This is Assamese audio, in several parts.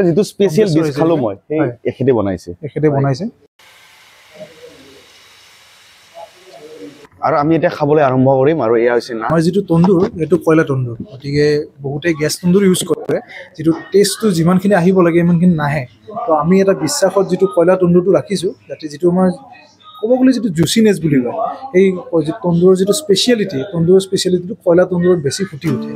যেটো স্পেশাল ডিশ খালো মই এই এখেতে বনাইছে আৰু আমি এটা খাবলৈ আৰম্ভ কৰিম আৰু এয়া হৈছে না আমাৰ যেটো তন্দুৰ এটো কয়লা তন্দুৰ গতিকে বহুতে গ্যাস তন্দুৰ ইউজ কৰে যেটো টেষ্টটো যিমানখিনি আহিব লাগে ইমানখিনি নাহে তো আমি এটা বিশ্বাসত যেটো কয়লা তন্দুৰটো ৰাখিছো যাতে যেটো আমাৰ ক'ব গ'লে যেটো জুচিনেছ বুলি কয় এই তন্দুৰৰ যেটো স্পেশালিটিটো কয়লা তন্দুৰত বেছি ফুটি উঠে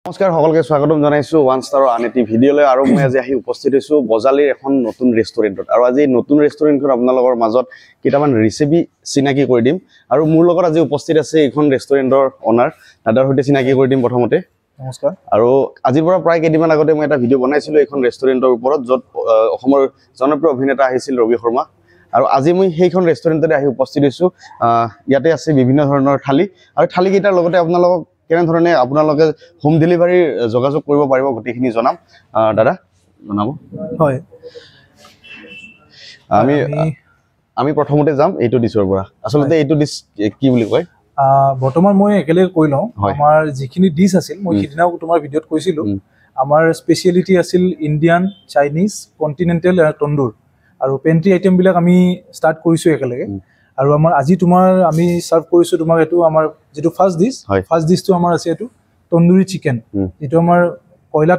নমস্কাৰ সকলোকে স্বাগতম জনাইছো ওয়ান ষ্টাৰৰ আনেটি ভিডিঅলৈ আৰু মই আজি আহি উপস্থিত হৈছো বজালিৰ এখন নতুন ৰেষ্টুৰেণ্টত আৰু আজি নতুন ৰেষ্টুৰেণ্টখন আপোনালোকৰ মাজত কিটামান ৰেচিপি চিনাকি কৰি দিম আৰু মোৰ লগত আজি উপস্থিত আছে এইখন ৰেষ্টুৰেণ্টৰ অনাৰ দাদাৰ সৈতে চিনাকি কৰি দিম প্ৰথমতে নমস্কাৰ আৰু আজিৰ পৰা প্ৰায় কেইদিনমান আগতে মই এটা ভিডিঅ' বনাইছিলো এইখন ৰেষ্টুৰেণ্টৰ ওপৰত য'ত অসমৰ জনপ্ৰিয় অভিনেতা আহিছিল ৰবি শৰ্মা আৰু আজি মই সেইখন ৰেষ্টুৰেণ্টতে আহি উপস্থিত হৈছো ইয়াতে আছে বিভিন্ন ধৰণৰ থালি আৰু থালি কেইটাৰ লগতে আপোনালোকক কেনে ধৰণে আপোনালোকে হোম ডেলিভাৰী যোগাযোগ কৰিব পাৰিব গতিখিনি জনাম দাদা জনাব হয় আমি প্ৰথমতে যাম এইটো ডিছৰ পৰা আচলতে এইটো ডিছ কি বুলি কয় বৰ্তমান মই একেলগে কৈ লওঁ আমাৰ যিখিনি ডিছ আছিল মই সিদিনাও তোমাৰ ভিডিঅ'ত কৈছিলো আমাৰ স্পেশালিটি আছিল ইণ্ডিয়ান চাইনিজ কন্টিনেন্টাল তন্দুৰ আৰু পেন্ট্ৰি আইটেম বিলাক আমি স্টাৰ্ট কৰিছো একেলগে আৰু আমাৰ আজি তোমাৰ আমি সাৰ্ভ কৰিছো তোমাৰ এটো আমাৰ যেটো ফাৰ্স্ট ডিশটো আমাৰ আছে এটো তন্দুৰী চিকেন যেটো আমাৰ কয়লা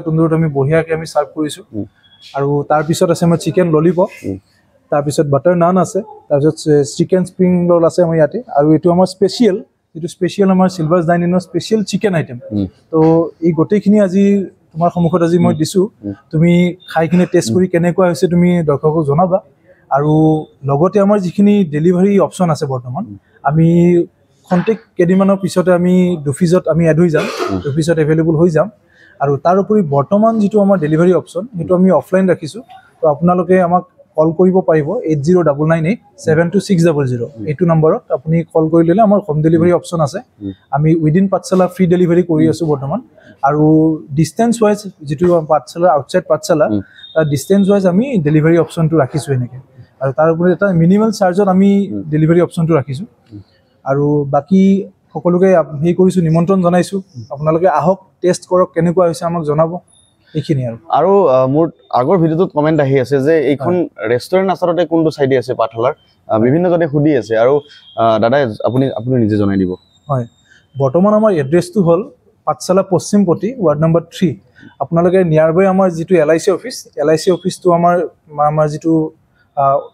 তন্দুৰত আমি বঢ়িয়াকে আমি সাৰ্ভ কৰিছো আৰু তাৰ পিছত আছে আমাৰ চিকেন ললিপপ তাৰ পিছত বাটাৰ নান আছে তাৰ পিছত চিকেন স্প্ৰিং ৰল আছে আমাৰ ইয়াতে আৰু এটো আমাৰ স্পেশাল আমাৰ সিলভাৰ ডাইনিংৰ স্পেশাল চিকেন আইটেম তো এই গোটেইখিনি আজি তোমাৰ সন্মুখত আজি মই দিছো তুমি খাই কিনে টেষ্ট কৰি কেনেকুৱা হৈছে তুমি দৰ্শকক জনাবা আৰু লগতে আমাৰ যিখিনি ডেলিভাৰী অপচন আছে বৰ্তমান আমি কন্টেক্ট কেদিমানৰ পিছতে আমি দুফিজত আমি এড হৈ যাম দুফিজত এভেইলেবল হৈ যাম আৰু তাৰ উপৰি বৰ্তমান যেটো আমাৰ ডেলিভাৰী অপচন হেতু আমি অফলাইন ৰাখিছো তো আপোনালোকে আমাক কল কৰিব পাৰিব 8099872600 এইটো নম্বৰত আপুনি কল কৰি ললে আমাৰ হোম ডেলিভাৰী অপচন আছে আমি উইদিন পাঠশালা ফ্ৰী ডেলিভাৰী কৰি আছো বৰ্তমান আৰু ডিসটেন্স ওয়াইজ যেটো পাঠশালা আউটসাইড পাঠশালা তাৰ ডিসটেন্স ওয়াইজ আমি ডেলিভাৰী অপচনটো ৰাখিছো এনেকে আৰু তাৰ উপৰি এটা মিনিমাল চাৰ্জত আমি ডেলিভাৰী অপচনটো ৰাখিছো আৰু বাকি সকলোকে হেই কৰিছো নিমন্ত্ৰণ জনাইছো আপোনালোকে আহক টেষ্ট কৰক কেনেকুৱা হৈছে আমাক জনাব এইখিনি আৰু মোৰ আগৰ ভিডিঅ'টোত কমেন্ট আহি আছে যে এইখন ৰেষ্টুৰেণ্ট আচলতে কোনটো সাইডে আছে পাঠশালাৰ বিভিন্ন জনে খুদি আছে আৰু দাদা আপুনি নিজে জনাই দিব হয় বৰ্তমান আমাৰ এড্ৰেছটো হল পাঠশালা পশ্চিমপটি ওয়াৰ্ড নম্বৰ 3 আপোনালোকে নিয়াৰবাই আমাৰ যেটো এলআইসি অফিসটো আমাৰ যেটো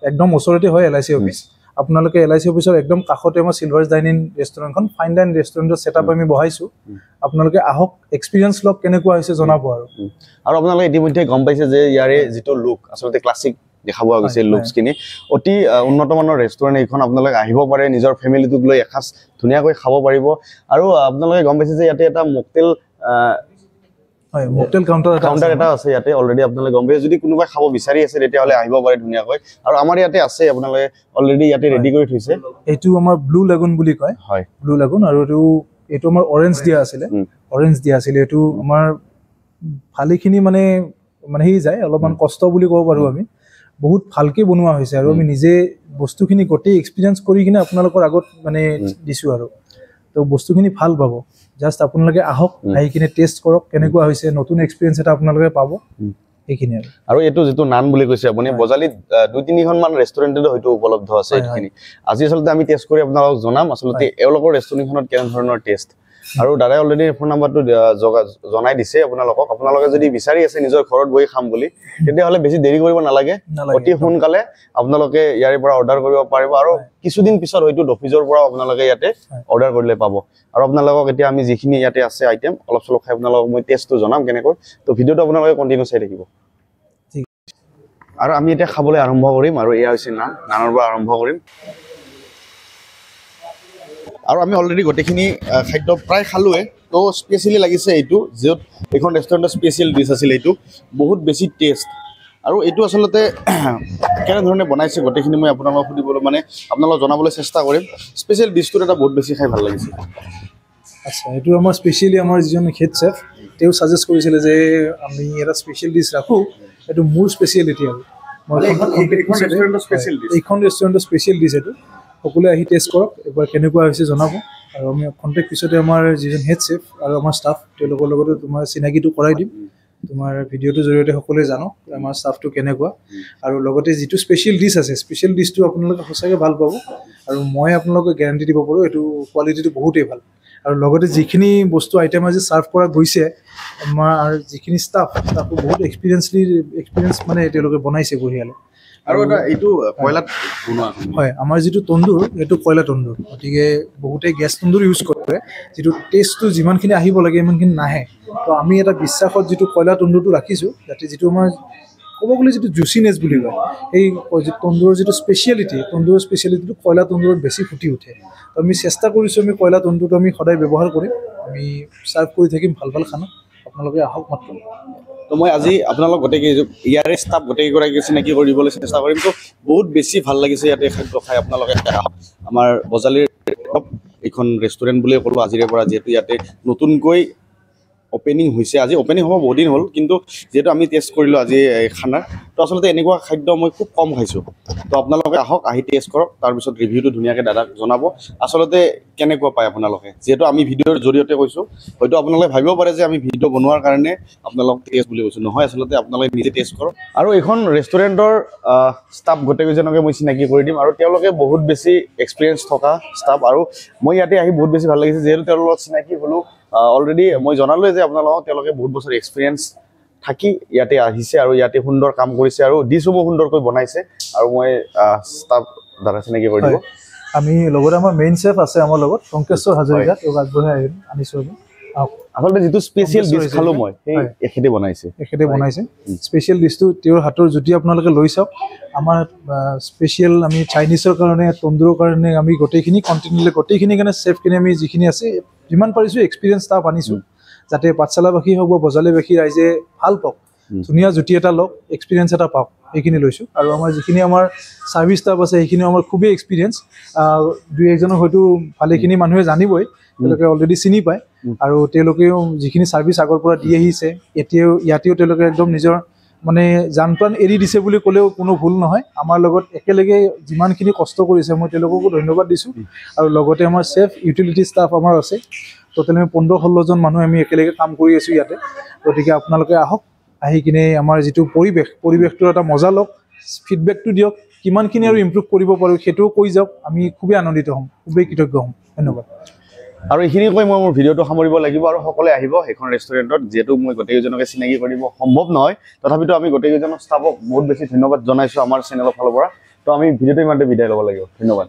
একদম ওচৰতে হয় এলআইসি অফিস আপোনালোকে এলআইসি অফিসৰ একদম কাষতে আমাৰ সিলভাৰ ডাইনিং ৰেষ্টুৰেণ্টখন ফাইন ডাইন ৰেষ্টুৰেণ্টৰ সেটআপ আমি বহাইছো আপোনালোকে আহক এক্সপেৰিয়েন্স লক কেনেকুৱা হৈছে জনাব আৰু আপোনালোকে ইতিমধ্যে গম পাইছে যে ইয়াৰে যেটো লুক আচলতে ক্লাসিক দেখাব গৈছে লুকসখিনি অতি উন্নত মানৰ ৰেষ্টুৰেণ্ট এইখন আপোনালোকে আহিব পাৰে নিজৰ ফ্যামিলিটোক লৈ এখাস ধুনিয়াকৈ খাব পাৰিব আৰু আপোনালোকে গম পাইছে যে ইয়াতে এটা মকটেল হয় মকটেল কাউন্টাৰ এটা আছে ইয়াতে অলৰেডি আপোনালোকে গম পাইছে যদি কোনোবা খাব বিচাৰি আছে তেতিয়া হলে আহিব পাৰে ধুনিয়াকৈ আৰু আমাৰ ইয়াতে আছে আপোনালোকে অলৰেডি ইয়াতে ৰেডি কৰি থৈছে এইটো আমাৰ ব্লু লাগুন বুলি কয় হয় ব্লু লাগুন আৰু এইটো আমাৰ অৰেঞ্জ দিয়া আছিল এইটো আমাৰ ভালিখিনি মানে হি যায় অলপমান কষ্ট বুলি ক'ব পাৰো আমি বহুত ভালকে বনোৱা হৈছে আৰু আমি নিজে বস্তুখিনি গোটেই এক্সপেৰিয়েন্স কৰি কিনে আপোনালোকৰ আগত মানে দিছো আৰু তো বস্তুখিনি ভাল পাব জাস্ট আপোনালোকে আহক আহি কিনে টেষ্ট কৰক কেনেকুৱা হৈছে নতুন এক্সপেৰিয়েন্স এটা আপোনালোকে পাব এইখিনি আৰু এটো যেটো নান বুলি কৈছে আপুনি বজালিত 2-3খন মান ৰেষ্টুৰেণ্টত হয়তো উপলব্ধ আছে এইখিনি আজি আচলতে আমি টেষ্ট কৰি আপোনালোকক জনাম আচলতে এওঁলোকৰ ৰেষ্টুৰেণ্টখনত কেনে ধৰণৰ টেষ্ট আৰু দাদাই অলৰেডি ফোন নাম্বাৰটো জনাই দিছে আপোনালোকক আপোনালোকে যদি বিচাৰি আছে নিজৰ ঘৰত বহি খাম বুলি তেতিয়াহ'লে বেছি দেৰি কৰিব নালাগে অতি সোনকালে আপোনালোকে ইয়াৰে পৰা অৰ্ডাৰ কৰিব পাৰিব আৰু কিছুদিন পিছত হয়তো অফিচৰ পৰা আপোনালোকে ইয়াতে অৰ্ডাৰ কৰিলে পাব আৰু আপোনালোকক এতিয়া আমি যিখিনি ইয়াতে আছে আইটেম অলপ চলপ খাই আপোনালোকক মই টেষ্টটো জনাম কেনেকৈ তো ভিডিঅ'টো আপোনালোকে কণ্টিনিউ চাই থাকিব আৰু আমি এতিয়া খাবলৈ আৰম্ভ কৰিম আৰু এয়া হৈছে নানৰ পৰা আৰম্ভ কৰিম আৰু আমি অলৰেডি গোটেইখিনি খাদ্য প্ৰায় খালোৱে তো স্পেচিয়েলি লাগিছে এইটো য'ত এইখন ৰেষ্টুৰেণ্টৰ স্পেচিয়েল ডিছ আছিল এইটো বহুত বেছি টেষ্ট আৰু এইটো আচলতে কেনেধৰণে বনাইছে গোটেইখিনি মই আপোনালোকক সুধিবলৈ মানে আপোনালোকক জনাবলৈ চেষ্টা কৰিম স্পেচিয়েল ডিছটোত এটা বহুত বেছি খাই ভাল লাগিছে আচ্ছা এইটো আমাৰ স্পেচিয়েলি আমাৰ যিজন হেড চেফ তেওঁ সাজেষ্ট কৰিছিলে যে আমি এটা স্পেচিয়েল ডিছ ৰাখোঁ এইটো মোৰ স্পেচিয়েলিটি আৰু এইখন ৰেষ্টুৰেণ্টৰ স্পেচিয়েল ডিছ এইটো সকলোৱে আহি টেষ্ট কৰক এবাৰ কেনেকুৱা হৈছে জনাব আৰু আমি কণ্টেক্ট পিছতে আমাৰ যিজন হেড চেফ আৰু আমাৰ ষ্টাফ তেওঁলোকৰ লগতো তোমাৰ চিনাকিটো কৰাই দিম তোমাৰ ভিডিঅ'টোৰ জৰিয়তে সকলোৱে জানক আমাৰ ষ্টাফটো কেনেকুৱা আৰু লগতে যিটো স্পেচিয়েল ডিছ আছে স্পেচিয়েল ডিছটো আপোনালোকে সঁচাকৈ ভাল পাব আৰু মই আপোনালোকে গেৰাণ্টি দিব পাৰোঁ এইটো কোৱালিটিটো বহুতেই ভাল আৰু লগতে যিখিনি বস্তু আইটেম আজি ছাৰ্ভ কৰা গৈছে আমাৰ যিখিনি ষ্টাফো বহুত এক্সপিৰিয়েঞ্চ মানে তেওঁলোকে বনাইছে বঢ়িয়ালে আৰু এটা এইটো কয়লাত বনোৱা হয় আমাৰ যিটো তন্দুৰ এইটো কয়লা তন্দুৰ গতিকে বহুতে গেছ তন্দুৰ ইউজ কৰে যিটো টেষ্টটো যিমানখিনি আহিব লাগে ইমানখিনি নাহে তো আমি এটা বিশ্বাসত যিটো কয়লা তন্দুৰটো ৰাখিছোঁ যাতে যিটো আমাৰ ক'ব গ'লে যিটো জুচিনেছ বুলি কয় এই তন্দুৰৰ যিটো তন্দুৰৰ স্পেচিয়েলিটিটো কয়লা তন্দুৰত বেছি ফুটি উঠে তো আমি চেষ্টা কৰিছোঁ আমি কয়লা তন্দুৰটো আমি সদায় ব্যৱহাৰ কৰিম আমি ছাৰ্ভ কৰি থাকিম ভাল ভাল খানা আপোনালোকে আহক মাত্ৰ তো মই আজি আপোনালোক গোটেইকেইজন ইয়াৰে ষ্টাফ গোটেইকেইগৰাকী চিনাকি কৰিবলৈ চেষ্টা কৰিম তো বহুত বেছি ভাল লাগিছে ইয়াতে খাদ্য খাই আপোনালোকে আমাৰ বজালীৰ এইখন ৰেষ্টুৰেণ্ট বুলিয়ে ক'লোঁ আজিৰে পৰা যিহেতু ইয়াতে নতুনকৈ অপেনিং হৈছে আজি অপেনিং হ'ব বহুত দিন হ'ল কিন্তু যেহেতু আমি টেষ্ট কৰিলোঁ আজি এই খানাৰ তো আচলতে এনেকুৱা খাদ্য মই খুব কম খাইছোঁ তো আপোনালোকে আহক আহি টেষ্ট কৰক তাৰপিছত ৰিভিউটো ধুনীয়াকৈ দাদাক জনাব আচলতে কেনেকুৱা পায় আপোনালোকে যিহেতু আমি ভিডিঅ'ৰ জৰিয়তে কৈছোঁ হয়তো আপোনালোকে ভাবিব পাৰে যে আমি ভিডিঅ' বনোৱাৰ কাৰণে আপোনালোক টেষ্ট বুলি কৈছোঁ নহয় আচলতে আপোনালোকে নিজে টেষ্ট কৰক আৰু এইখন ৰেষ্টুৰেণ্টৰ ষ্টাফ গোটেইকেইজনকে মই চিনাকি কৰি দিম আৰু তেওঁলোকে বহুত বেছি এক্সপিৰিয়েঞ্চ থকা ষ্টাফ আৰু মই ইয়াতে আহি বহুত বেছি ভাল লাগিছে যিহেতু তেওঁলোকৰ লগত চিনাকি হ'লোঁ অলৰেডি মই জনালোৱে যে আপোনালোকক তেওঁলোকে বহুত বছৰ এক্সপিৰিয়েঞ্চ থাকি ইয়াতে আহিছে আৰু ইয়াতে সুন্দৰ কাম কৰিছে আৰু ডিছসমূহ সুন্দৰকৈ বনাইছে আৰু মই ষ্টাফ দাদা চিনাকি কৰি দিব আমি লগতে আমাৰ মেইন চেফ আছে আমাৰ লগত টংকেশ্বৰ হাজৰিকা তেওঁক আগবঢ়াই আনিছোঁ আমি আচলতে যিটো স্পেচিয়েল ডিছ খালোঁ মই সেই এখেতে বনাইছে স্পেচিয়েল ডিছটো তেওঁৰ হাতৰ জুতি আপোনালোকে লৈ চাওক আমাৰ স্পেচিয়েল আমি চাইনিজৰ কাৰণে তন্দুৰৰ কাৰণে আমি গোটেইখিনি কণ্টিনেণ্টেল গোটেইখিনি কাৰণে চেফখিনি আমি যিখিনি আছে যিমান পাৰিছোঁ এক্সপিৰিয়েঞ্চ ষ্টাফ আনিছোঁ যাতে পাঠশালাবাসী হওক বা বজালীবাসী ৰাইজে ভাল পাওক ধুনীয়া জুতি এটা লওক এক্সপিৰিয়েঞ্চ এটা পাওক সেইখিনি লৈছোঁ আৰু আমাৰ যিখিনি আমাৰ ছাৰ্ভিচ ষ্টাফ আছে সেইখিনিও আমাৰ খুবেই এক্সপিৰিয়েঞ্চ দুই একজনক হয়তো ভালেখিনি মানুহে জানিবই তেওঁলোকে অলৰেডি চিনি পায় আৰু তেওঁলোকেও যিখিনি ছাৰ্ভিচ আগৰ পৰা দি আহিছে ইয়াতেও তেওঁলোকে একদম নিজৰ মানে জান প্ৰাণ এৰি দিছে বুলি ক'লেও কোনো ভুল নহয় আমাৰ লগত একেলগে যিমানখিনি কষ্ট কৰিছে মই তেওঁলোককো ধন্যবাদ দিছোঁ আৰু লগতে আমাৰ চেফ ইউটিলিটি ষ্টাফ আমাৰ আছে টোটেল আমি 15-16জন মানুহ আমি একেলগে কাম কৰি আছোঁ ইয়াতে গতিকে আপোনালোকে আহক আহি কিনে আমাৰ যিটো পৰিৱেশটোৰ এটা মজা লওক ফিডবেকটো দিয়ক কিমানখিনি আৰু ইম্প্ৰুভ কৰিব পাৰোঁ সেইটোও কৈ যাওক আমি খুবেই আনন্দিত হ'ম খুবেই কৃতজ্ঞ হ'ম ধন্যবাদ আৰু এইখিনি কৈ মই মোৰ ভিডিঅ'টো সামৰিব লাগিব আৰু সকলোৱে আহিব সেইখন ৰেষ্টুৰেণ্টত যিহেতু মই গোটেইকেইজনকে চিনাকি কৰিব সম্ভৱ নহয় তথাপিতো আমি গোটেইকেইজনক ষ্টাফক বহুত বেছি ধন্যবাদ জনাইছোঁ আমাৰ চেনেলৰ ফালৰ পৰা তো আমি ভিডিঅ'টো ইমানতে বিদায় ল'ব লাগিব ধন্যবাদ